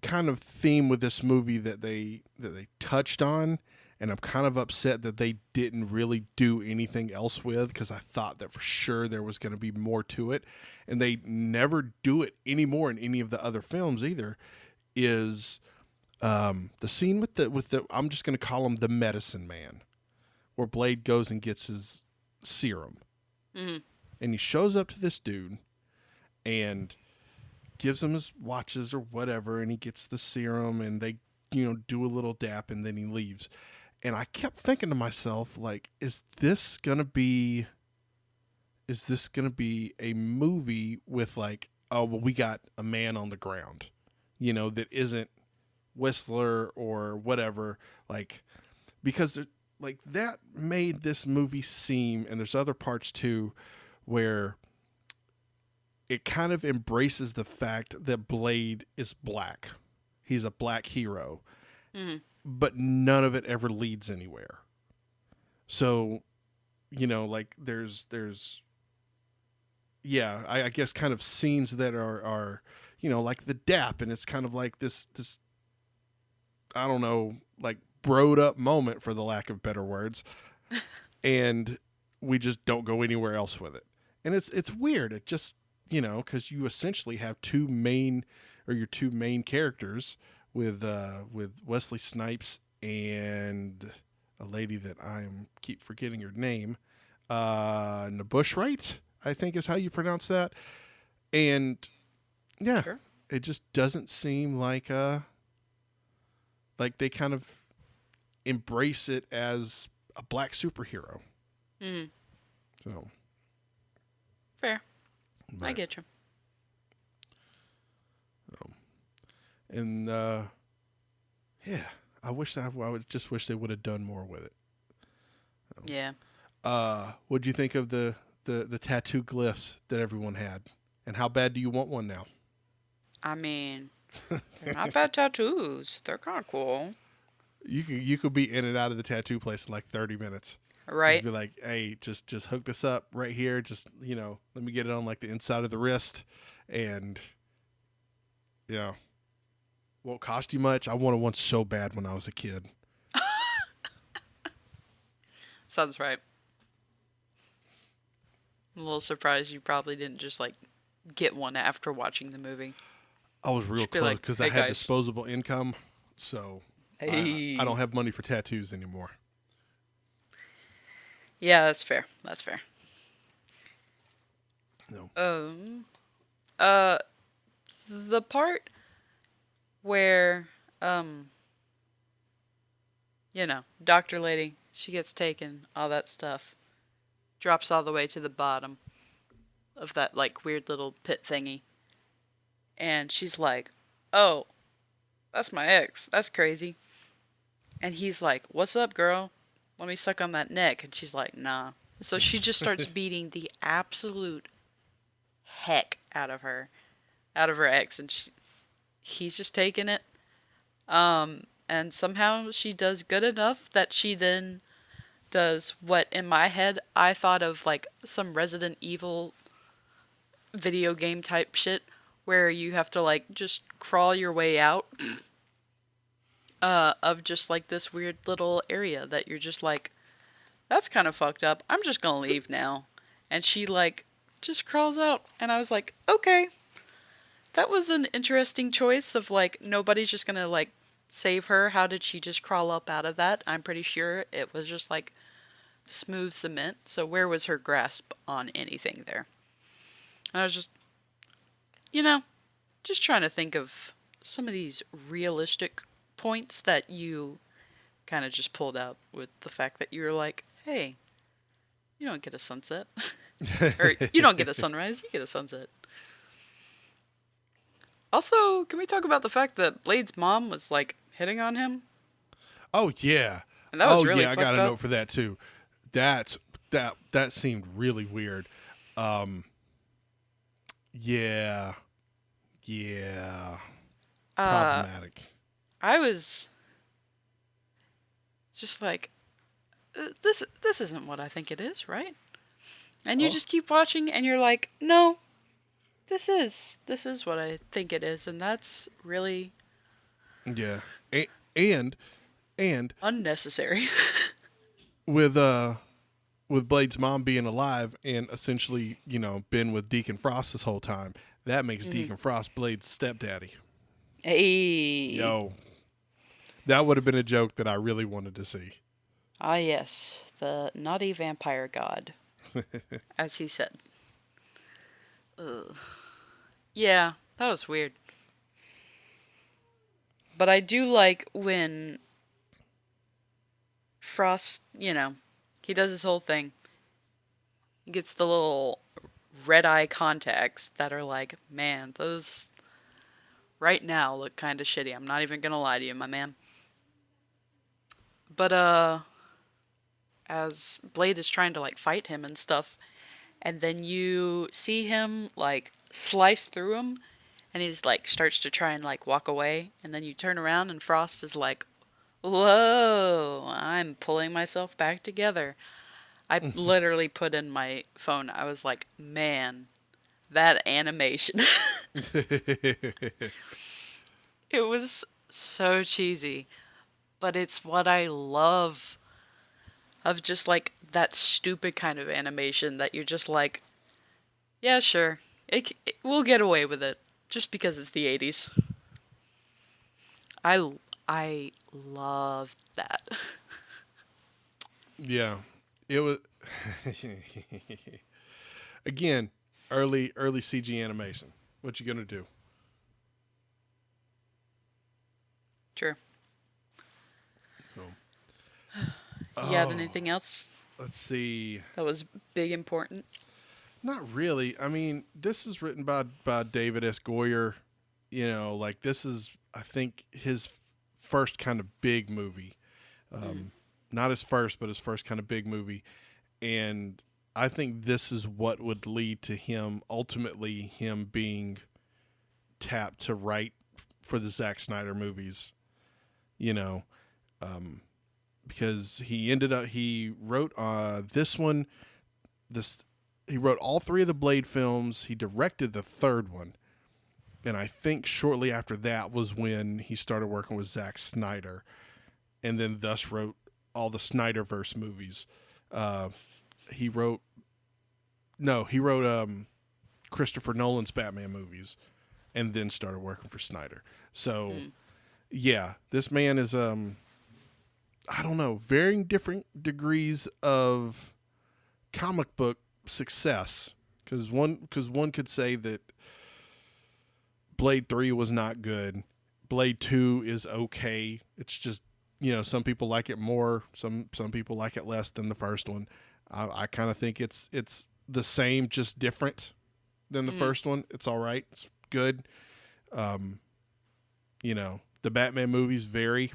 kind of theme with this movie that they touched on, and I'm kind of upset that they didn't really do anything else with, because I thought that for sure there was going to be more to it, and they never do it anymore in any of the other films either. Is the scene with the I'm just going to call him the medicine man, where Blade goes and gets his serum, Mm-hmm. and he shows up to this dude and gives him his watches or whatever, and he gets the serum, and they do a little dap, and then he leaves. And I kept thinking to myself, like, is this gonna be a movie with like, oh well, we got a man on the ground, that isn't Whistler or whatever, like, because like that made this movie seem, and there's other parts too, where it kind of embraces the fact that Blade is black. He's a black hero. Mm-hmm. But none of it ever leads anywhere. So, like there's yeah, I guess kind of scenes that are like the dap, and it's kind of like this I don't know, like broed up moment, for the lack of better words. And we just don't go anywhere else with it. And it's weird. It just, because you essentially have your two main characters with Wesley Snipes and a lady that keep forgetting her name, Nebuchadnezzar, I think is how you pronounce that. And yeah, Sure. It just doesn't seem like they kind of embrace it as a black superhero. Mm-hmm. So Fair. I but- get you. And yeah, I would just wish they would have done more with it. Yeah. What'd you think of the tattoo glyphs that everyone had, and how bad do you want one now? I mean, they're not bad tattoos. They're kind of cool. You could be in and out of the tattoo place in like 30 minutes. Right? Just be like, hey, just hook this up right here. Just let me get it on like the inside of the wrist, and won't cost you much. I wanted one so bad when I was a kid. Sounds right. I'm a little surprised you probably didn't just like get one after watching the movie. I was real Should be close like, because "Hey, I had guys." disposable income, so Hey. I don't have money for tattoos anymore. Yeah, that's fair. That's fair. No. Um, uh, the part where, um, doctor lady, she gets taken, all that stuff, drops all the way to the bottom of that, like, weird little pit thingy. And she's like, oh, that's my ex. That's crazy. And he's like, what's up, girl? Let me suck on that neck. And she's like, nah. So she just starts beating the absolute heck out of her ex. And he's just taking it. And somehow she does good enough that she then does what in my head I thought of like some Resident Evil video game type shit where you have to like just crawl your way out of just like this weird little area that you're just like, that's kind of fucked up. I'm just gonna leave now. And she like just crawls out, and I was like, okay, that was an interesting choice of like nobody's just gonna like save her. How did she just crawl up out of that? I'm pretty sure it was just like smooth cement. So where was her grasp on anything there? And I was just, you know, just trying to think of some of these realistic points that you kind of just pulled out with the fact that you were like, hey, you don't get a sunset. Or you don't get a sunrise, you get a sunset. Also, can we talk about the fact that Blade's mom was like hitting on him? Oh yeah. And that was Oh really yeah, I fucked got a up. note for that too. That seemed really weird. Yeah. Yeah. Problematic. I was just like, this isn't what I think it is, right? And you Oh. just keep watching, and you're like, no, this is what I think it is, and that's really Yeah. And and unnecessary. with Blade's mom being alive and essentially, been with Deacon Frost this whole time, that makes Deacon Frost Blade's stepdaddy. Hey. Yo. That would have been a joke that I really wanted to see. Ah, yes, the naughty vampire god, as he said. Ugh. Yeah, that was weird. But I do like when Frost, he does his whole thing. He gets the little red eye contacts that are like, man, those right now look kind of shitty. I'm not even gonna lie to you, my man. But, as Blade is trying to, like, fight him and stuff, and then you see him, like, slice through him, and he's, like, starts to try and, like, walk away, and then you turn around, and Frost is like, whoa, I'm pulling myself back together. I literally put in my phone, I was like, man, that animation. It was so cheesy, but it's what I love of just like that stupid kind of animation that you're just like, yeah, sure, we'll get away with it just because it's the 80s. I love that. Yeah. It was again, early CG animation. What you gonna do? Sure. So, You got anything else let's see. that was big important? Not really. I mean, this is written by David S. Goyer. Like this is, I think, his first kind of big movie. Not his first, but his first kind of big movie. And I think this is what would lead to him, ultimately, him being tapped to write for the Zack Snyder movies. Because he wrote this one, he wrote all three of the Blade films. He directed the third one. And I think shortly after that was when he started working with Zack Snyder, and then thus wrote all the Snyderverse movies. He wrote Christopher Nolan's Batman movies, and then started working for Snyder. So, yeah, this man is I don't know, varying different degrees of comic book success. Because one could say that Blade 3 was not good. Blade 2 is okay. It's just, some people like it more. Some people like it less than the first one. I kind of think it's the same, just different than the first one. It's all right. It's good. The Batman movies vary.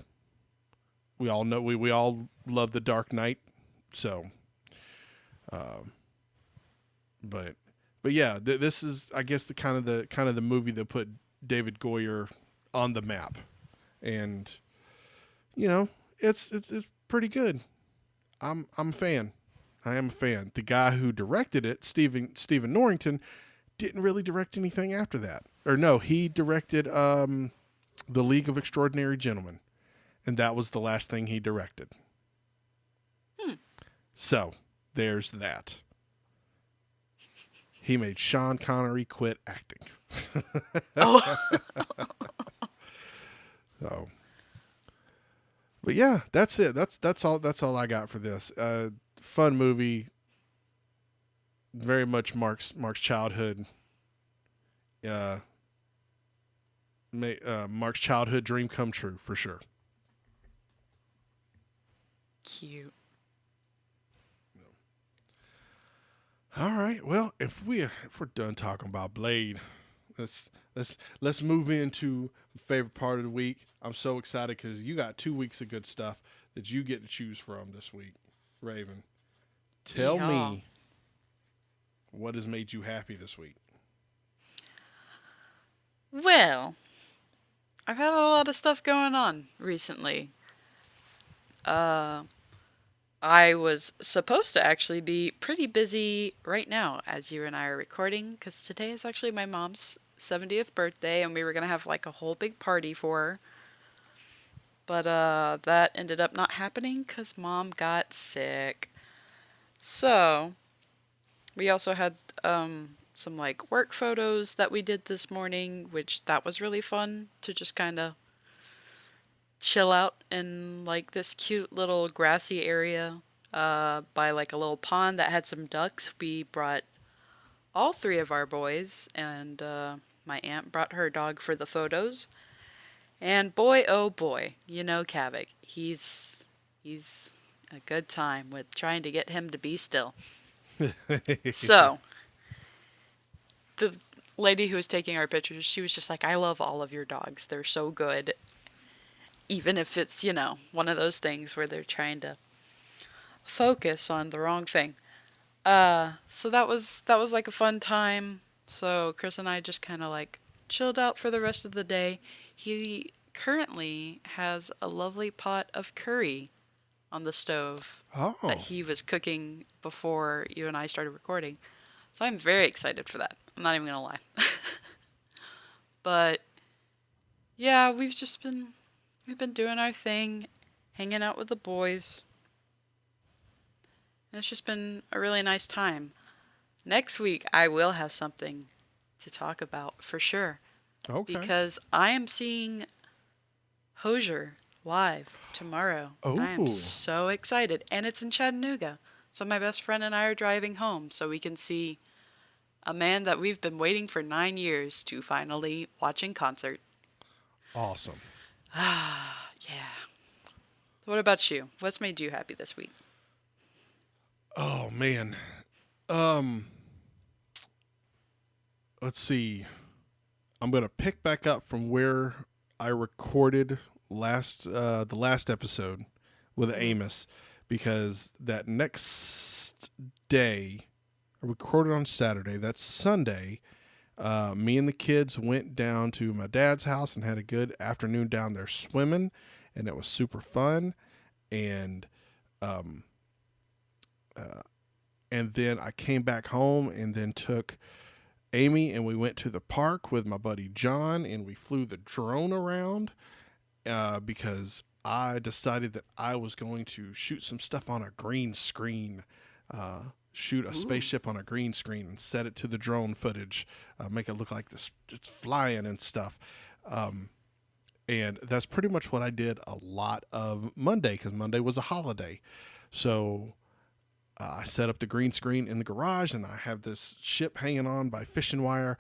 We all know we all love the Dark Knight. So, but yeah, this is, I guess, the kind of the movie that put David Goyer on the map, and it's pretty good. I'm a fan. I am a fan. The guy who directed it, Stephen Norrington, didn't really direct anything after that. Or no, he directed The League of Extraordinary Gentlemen, and that was the last thing he directed. So there's that. He made Sean Connery quit acting. Oh. So, but yeah, that's it. That's all I got for this. Fun movie. Very much Mark's childhood. Mark's childhood dream come true for sure. Cute. All right. Well, if we're done talking about Blade, let's move into the favorite part of the week. I'm so excited because you got 2 weeks of good stuff that you get to choose from this week. Raven, tell me what has made you happy this week. Well, I've had a lot of stuff going on recently. I was supposed to actually be pretty busy right now as you and I are recording, because today is actually my mom's 70th birthday, and we were going to have like a whole big party for her. But that ended up not happening because Mom got sick. So, we also had some like work photos that we did this morning, which that was really fun to just kind of chill out in like this cute little grassy area by like a little pond that had some ducks. We brought all three of our boys, and my aunt brought her dog for the photos. And boy, oh boy, Kavik, he's a good time with trying to get him to be still. So, the lady who was taking our pictures, she was just like, I love all of your dogs. They're so good. Even if it's, one of those things where they're trying to focus on the wrong thing. So that was like a fun time. So Chris and I just kind of like chilled out for the rest of the day. He currently has a lovely pot of curry on the stove that he was cooking before you and I started recording. So I'm very excited for that. I'm not even going to lie. But yeah, we've been doing our thing, hanging out with the boys. And it's just been a really nice time. Next week, I will have something to talk about for sure. Okay. Because I am seeing Hosier live tomorrow. Oh. I am so excited. And it's in Chattanooga. So my best friend and I are driving home so we can see a man that we've been waiting for 9 years to finally watch in concert. Awesome. Yeah. So what about you? What's made you happy this week? Oh man. Let's see. I'm gonna pick back up from where I recorded the last episode with Amos, because that next day I recorded on Saturday. That's Sunday. Me and the kids went down to my dad's house and had a good afternoon down there swimming, and it was super fun. And then I came back home and then took Amy and we went to the park with my buddy John, and we flew the drone around because I decided that I was going to shoot some stuff on a green screen. Shoot a spaceship on a green screen and set it to the drone footage, make it look like it's flying and stuff. And that's pretty much what I did a lot of Monday, because Monday was a holiday. So I set up the green screen in the garage, and I have this ship hanging on by fishing wire,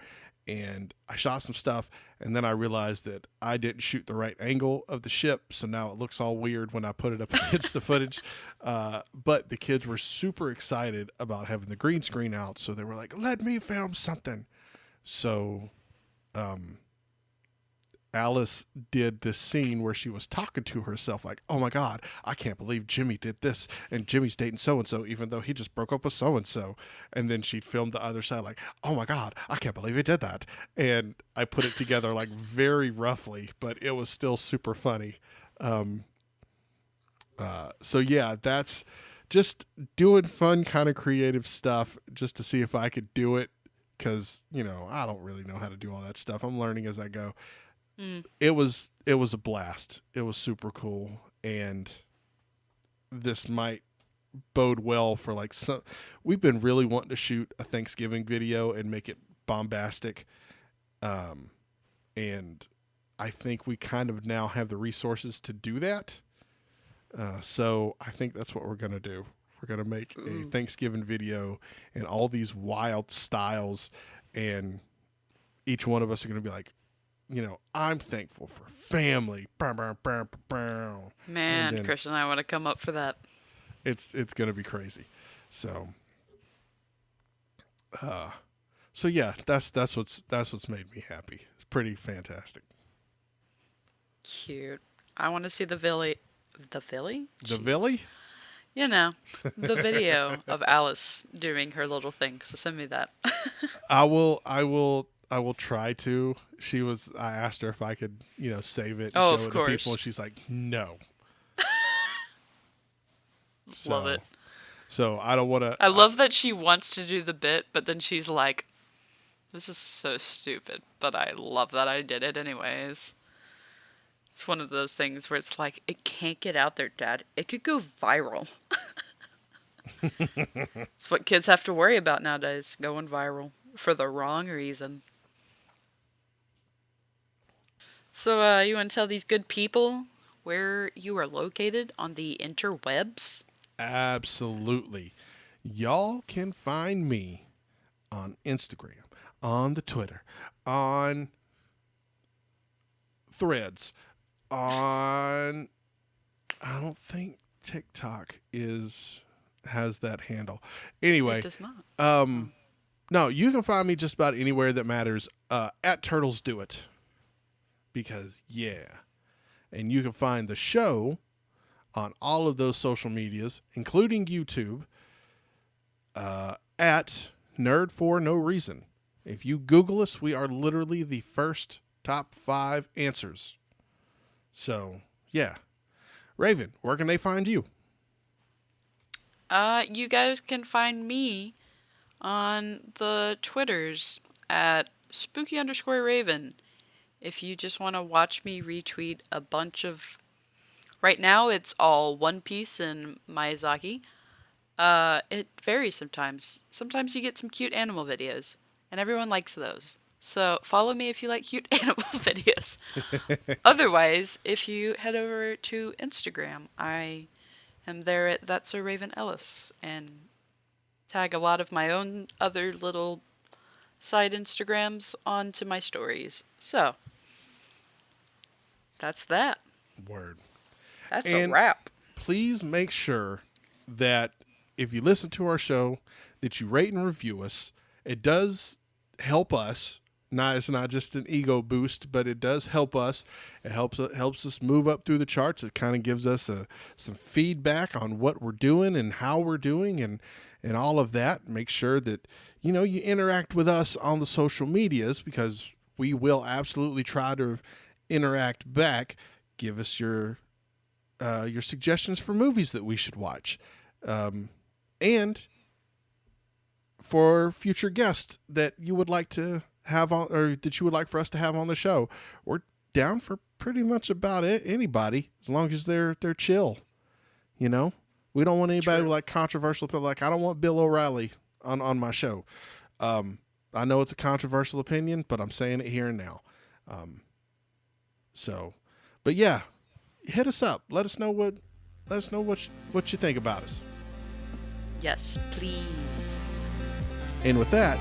and I shot some stuff, and then I realized that I didn't shoot the right angle of the ship, so now it looks all weird when I put it up against the footage. But the kids were super excited about having the green screen out, so they were like, let me film something. So Alice did this scene where she was talking to herself like, oh my God, I can't believe Jimmy did this, and Jimmy's dating so-and-so even though he just broke up with so-and-so. And then she'd filmed the other side like, oh my God, I can't believe he did that. And I put it together like very roughly, but it was still super funny. So yeah, that's just doing fun kind of creative stuff just to see if I could do it. Cause I don't really know how to do all that stuff. I'm learning as I go. It was a blast. It was super cool, and this might bode well for like some. We've been really wanting to shoot a Thanksgiving video and make it bombastic, and I think we kind of now have the resources to do that. So I think that's what we're gonna do. We're gonna make a Thanksgiving video in all these wild styles, and each one of us are gonna be like, I'm thankful for family. Man, then, Chris and I want to come up for that. It's gonna be crazy. So yeah, that's what's made me happy. It's pretty fantastic. Cute. I want to see the Villy. The Villy? The Villy? The video of Alice doing her little thing. So send me that. I will try to. I asked her if I could, save it and show it to people. And she's like, no. Love it. So I don't want to. I love that she wants to do the bit, but then she's like, this is so stupid, but I love that I did it anyways. It's one of those things where it's like, it can't get out there, Dad. It could go viral. It's what kids have to worry about nowadays, going viral for the wrong reason. So, you want to tell these good people where you are located on the interwebs? Absolutely. Y'all can find me on Instagram, on the Twitter, on Threads, on... I don't think TikTok has that handle. Anyway. It does not. No, you can find me just about anywhere that matters. At Turtles Do It. Because, yeah. And you can find the show on all of those social medias, including YouTube, at Nerd for No Reason. If you Google us, we are literally the first top 5 answers. So, yeah. Raven, where can they find you? You guys can find me on the Twitters at spooky_Raven. If you just want to watch me retweet a bunch of... Right now, it's all One Piece and Miyazaki. It varies sometimes. Sometimes you get some cute animal videos, and everyone likes those. So follow me if you like cute animal videos. Otherwise, if you head over to Instagram, I am there at That's a Raven Ellis, and tag a lot of my own other little side Instagrams onto my stories. So, that's that. Word. That's a wrap. Please make sure that if you listen to our show, that you rate and review us. It does help us. It's not just an ego boost, but it does help us. It helps us move up through the charts. It kind of gives us some feedback on what we're doing and how we're doing and all of that. Make sure that you interact with us on the social medias, because we will absolutely try to interact back. Give us your suggestions for movies that we should watch, and for future guests that you would like to have on, or that you would like for us to have on the show. We're down for pretty much about anybody, as long as they're chill. We don't want anybody with like controversial, like I don't want Bill O'Reilly on my show. I know it's a controversial opinion, but I'm saying it here and now. But yeah, hit us up. Let us know what you think about us. Yes, please. And with that,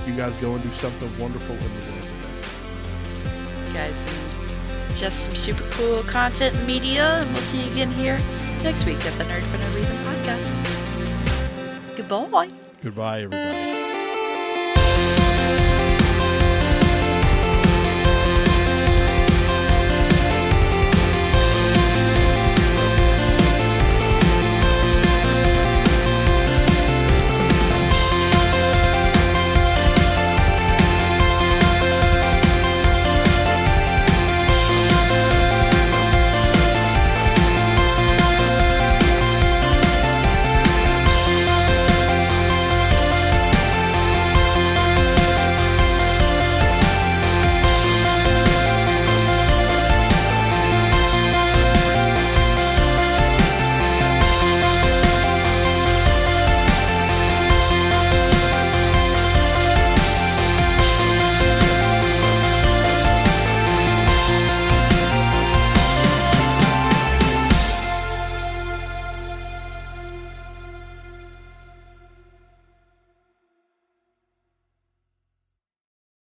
you guys go and do something wonderful in the world today. Guys, and just some super cool content and media, and we'll see you again here next week at the Nerd for No Reason podcast. Goodbye. Goodbye, everybody.